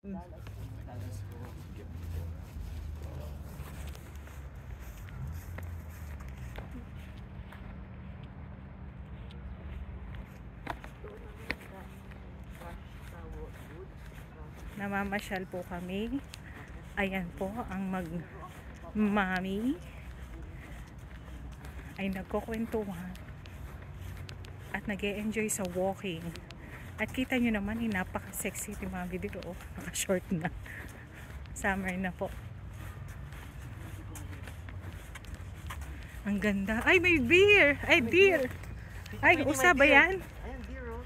Mm. Namamasyal po kami. Ayan po ang mami ay nagkukwentuhan at nag-e-enjoy sa walking. At kita nyo naman, napaka-sexy ni Mami dito. Oh, naka-short na. Summer na po. Ang ganda. Ay, may beer! Ay, deer! Ay, usa ba yan? Ayan, deer, oh.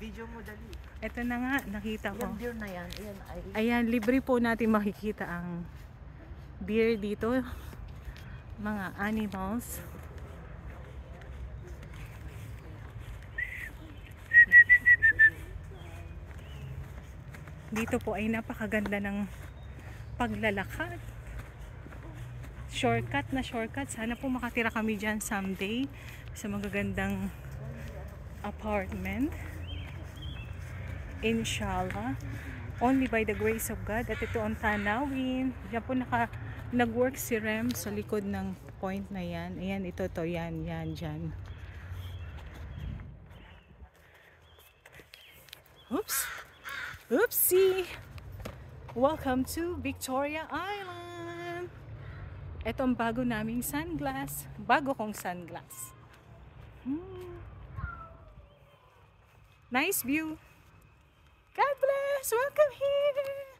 Video mo, dali. Ito na nga, nakita ko. Ayan, deer na yan. Ayan, ay. Ayan, libre po natin makikita ang deer dito. Mga animals. Dito po ay napakaganda ng paglalakad. Shortcut na shortcut. Sana po makatira kami dyan someday sa magagandang apartment. Inshallah. Only by the grace of God. At ito ang tanawin. Diyan po nag-work si Rem sa likod ng point na yan. Ayan, ito to. Yan, dyan. Oops! Oopsie! Welcome to Victoria Island! Ito ang bago naming sunglass. Bago kong sunglass. Nice view! God bless! Welcome here!